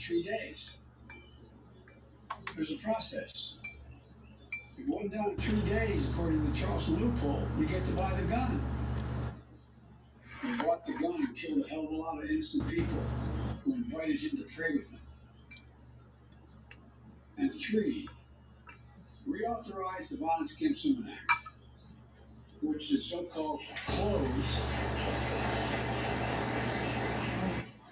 3 days. There's a process. If it wasn't done in 3 days, according to the Charleston loophole, you get to buy the gun. He bought the gun and killed a hell of a lot of innocent people who invited him to pray with them. And 3, reauthorize the Violence Against Women Act, which is so-called close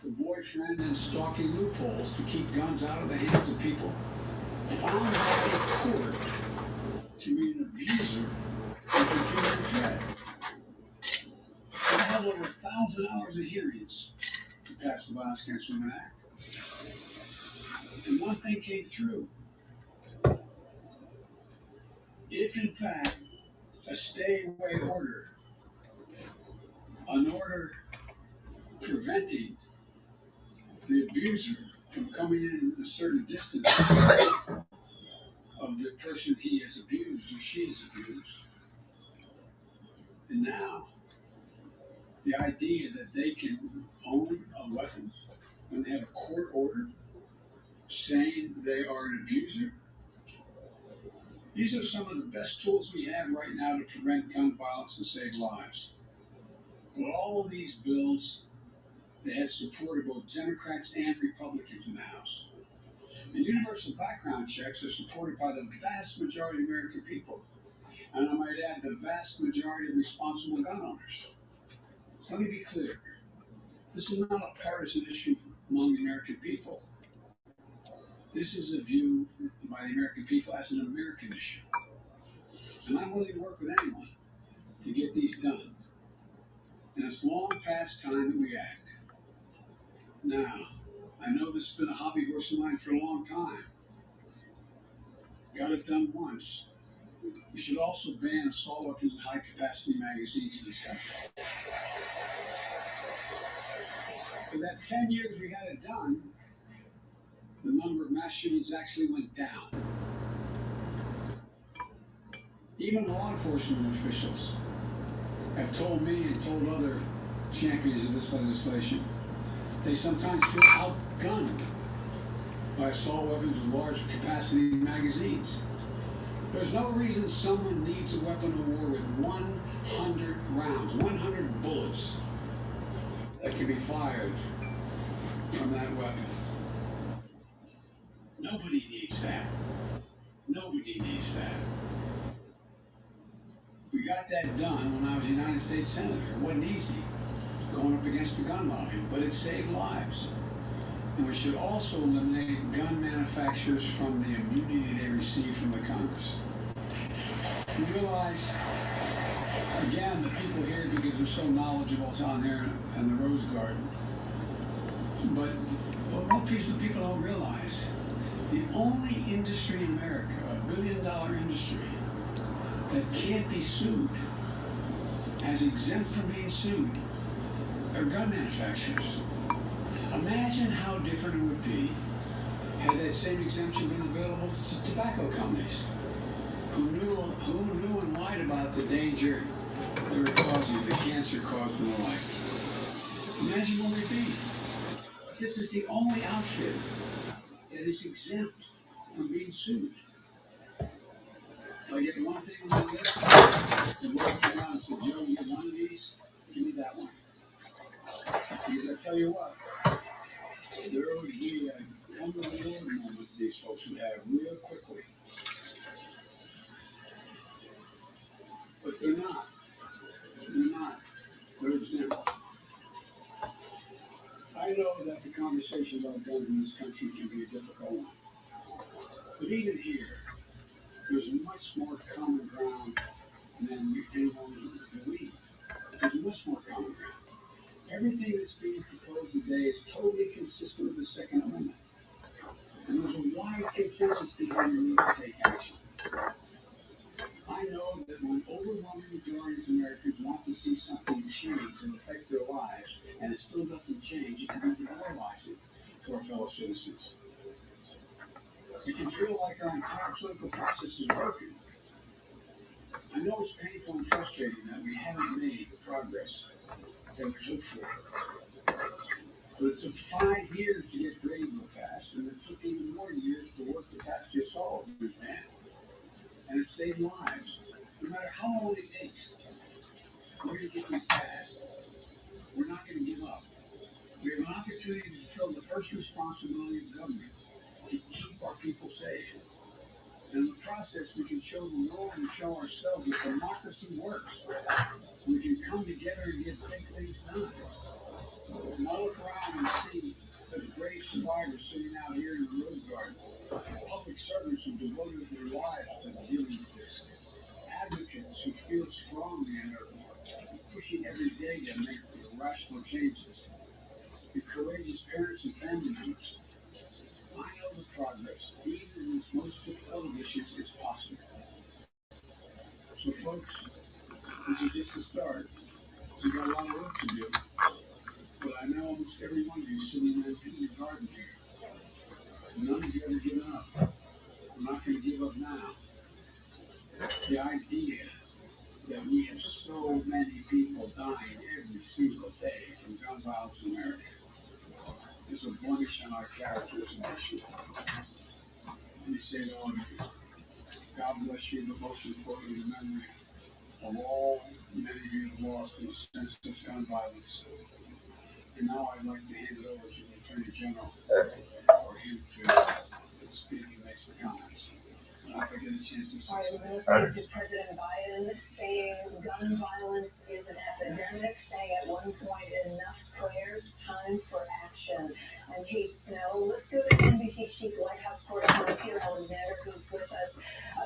the boyfriend and stalking loopholes to keep guns out of the hands of people found by a court to be an abuser and continuing threat. We have over 1,000 hours of hearings to pass the Violence Against Women Act. And one thing came through. If, in fact, a stay-away order, an order preventing the abuser from coming in a certain distance of the person he has abused or she has abused, and now the idea that they can own a weapon when they have a court order saying they are an abuser. These are some of the best tools we have right now to prevent gun violence and save lives. But all of these bills, they had support of both Democrats and Republicans in the House. And universal background checks are supported by the vast majority of American people. And I might add, the vast majority of responsible gun owners. So let me be clear. This is not a partisan issue among the American people. This is a view by the American people as an American issue. And I'm willing to work with anyone to get these done. And it's long past time that we act. Now, I know this has been a hobby horse of mine for a long time. Got it done once. We should also ban assault weapons and high-capacity magazines in this country. For that 10 years we had it done, the number of mass shootings actually went down. Even law enforcement officials have told me and told other champions of this legislation they sometimes feel outgunned by assault weapons with large capacity magazines. There's no reason someone needs a weapon of war with 100 rounds, 100 bullets that can be fired from that weapon. Nobody needs that. Nobody needs that. We got that done when I was a United States Senator. It wasn't easy going up against the gun lobby, but it saved lives. And we should also eliminate gun manufacturers from the immunity they receive from the Congress. You realize, again, the people here, because they're so knowledgeable, it's on there in the Rose Garden. But what piece of people don't realize, the only industry in America, a billion-dollar industry, that can't be sued, as exempt from being sued, are gun manufacturers. Imagine how different it would be had that same exemption been available to tobacco companies who knew and lied about the danger they were causing, the cancer caused and the like. Imagine where we'd be. This is the only outfit that is exempt from being sued. If I get one thing on my list, the Lord came around and said, Joe, you get one of these, give me that one. Because I tell you what, there would be a come to the Lord moment these folks would have real quickly. But they're not. They're not. They're exempt. I know that the conversation about guns in this country can be a difficult one. But even here, there's much more common ground than anyone would believe. There's much more common ground. Everything that's being proposed today is totally consistent with the Second Amendment. And there's a wide consensus behind the need to take action. I know that when overwhelming majorities of Americans want to see something change and affect their lives, and it still doesn't change, it can be demoralizing to our fellow citizens. It can feel like our entire political process is broken. I know it's painful and frustrating that we haven't made the progress that we hoped for. But it took 5 years to get Grady Bill passed, save lives, no matter how long it takes. We're going to get these passed. We're not going to give up. We have an opportunity to fulfill the first responsibility of government, to keep our people safe. And in the process, we can show the world and show ourselves that democracy works. We can come together and get big things done. And I look around and see the brave survivors sitting out here in the road garden, public servants who devoted their lives to dealing with this, advocates who feel strongly and are pushing every day to make rational changes, the courageous parents and family members. I know the progress, even in this most difficult of issues, is possible. So, folks, this is just the start. We got a lot of work to do, but I know almost every one of you sitting in your garden here. None of you ever given up. I'm not going to give up now. The idea that we have so many people dying every single day from gun violence in America is a blemish on our character as a nation. Let me say to all of you, God bless you, but most importantly, the memory of all many of you have lost in senseless gun violence. And now I'd like to hand it over to the Attorney General for him to speak and make some comments. If I get a chance to say All right, we're listening to President Biden saying gun violence is an epidemic, saying at one point, enough prayers, time for action. And Kate Snow, let's go to NBC Chief White House correspondent Peter Alexander, who's with us.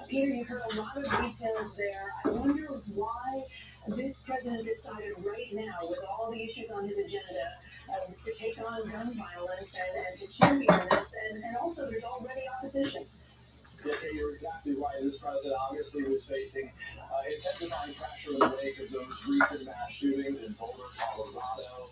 Peter, you heard a lot of details there. I wonder why this president decided right now, with all the issues on his agenda, to take on gun violence and to champion this. And also, there's already opposition. Yeah, you're exactly right. This president obviously was facing intensifying pressure in the wake of those recent mass shootings in Boulder, Colorado,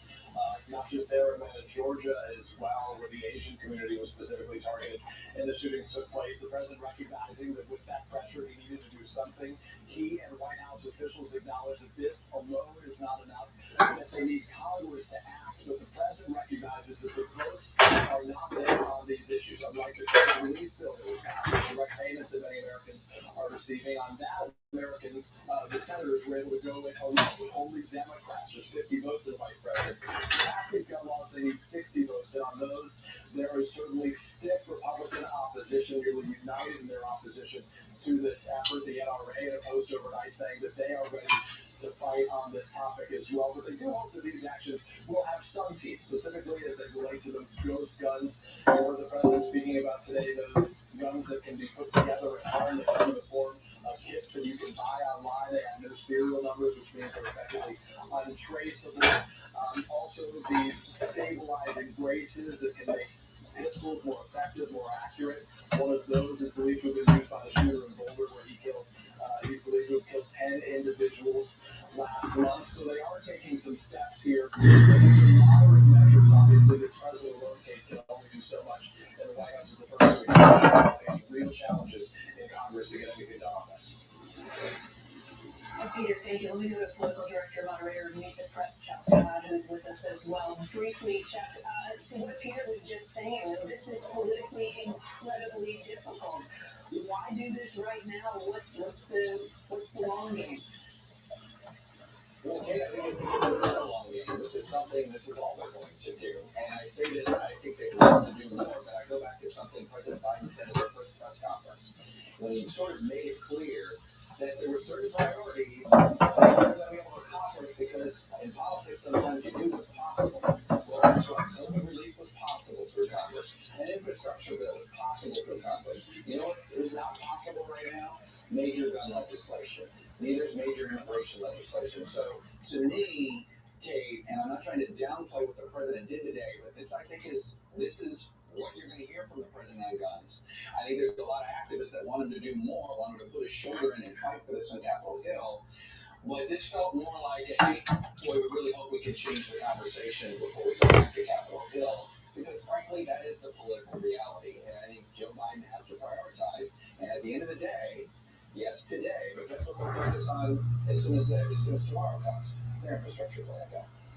not just there, but in Georgia as well, where the Asian community was specifically targeted and the shootings took place. The president recognizing that with that pressure, he needed to do something. He and White House officials acknowledged that this alone is not enough, that they need Congress to act. But the president recognizes that the votes are not there on these issues. Unlike the COVID relief bill that was passed, the direct payments that many Americans are receiving, on that, Americans, the senators were able to go in only Democrats, just 50 votes in the vice president. These gun laws, they need 60 votes, and on those, there is certainly stiff Republican opposition, nearly united in their opposition to this effort. The NRA in a post overnight saying that they are ready to fight on this topic as well. But they do hope that these actions will have some teeth, specifically as they relate to those ghost guns. You heard the president speaking about today, those guns that can be put together and harned in the form of kits that you can buy online. They have no serial numbers, which means they're effectively untraceable. Also, these stabilizing braces that can make pistols more effective, more accurate. One of those is believed to have been used by the shooter in Boulder, where he's believed to have killed 10 individuals last month. So they are taking some steps here. Some moderate measures, obviously. The president alone can only do so much. And the White House is the first to face real challenges in Congress to get anything done on this. Peter, thank you. Let me go to political director, moderator, Meet the Press, Chuck, who's with us as well. Briefly, Chuck, to what Peter was just saying, this is politically incredibly difficult. Why do this right now? What's the long game? Well, Kate, I think it's a long game. This is all they're going to do. And I say that I think they want to do more, but I go back to something President Biden said at their first press conference, when he sort of made it clear that there were certain priorities that they were going to be able to accomplish, because in politics sometimes you do what's possible. Well, that's right. COVID relief was possible to accomplish. An infrastructure bill was possible to accomplish. You know what is not possible right now? Major gun legislation. Neither is major immigration legislation. So to me, Kate, and I'm not trying to downplay what the president did today, but this is what you're going to hear from the president on guns. I think there's a lot of activists that want him to do more, want him to put his shoulder in and fight for this on Capitol Hill. But this felt more like boy, we really hope we can change the conversation before we go back to Capitol Hill. Because frankly, that is the political reality. And I think Joe Biden has to prioritize. And at the end of the day, yes, today, but that's what they'll focus on as soon as tomorrow comes. Their infrastructure plan.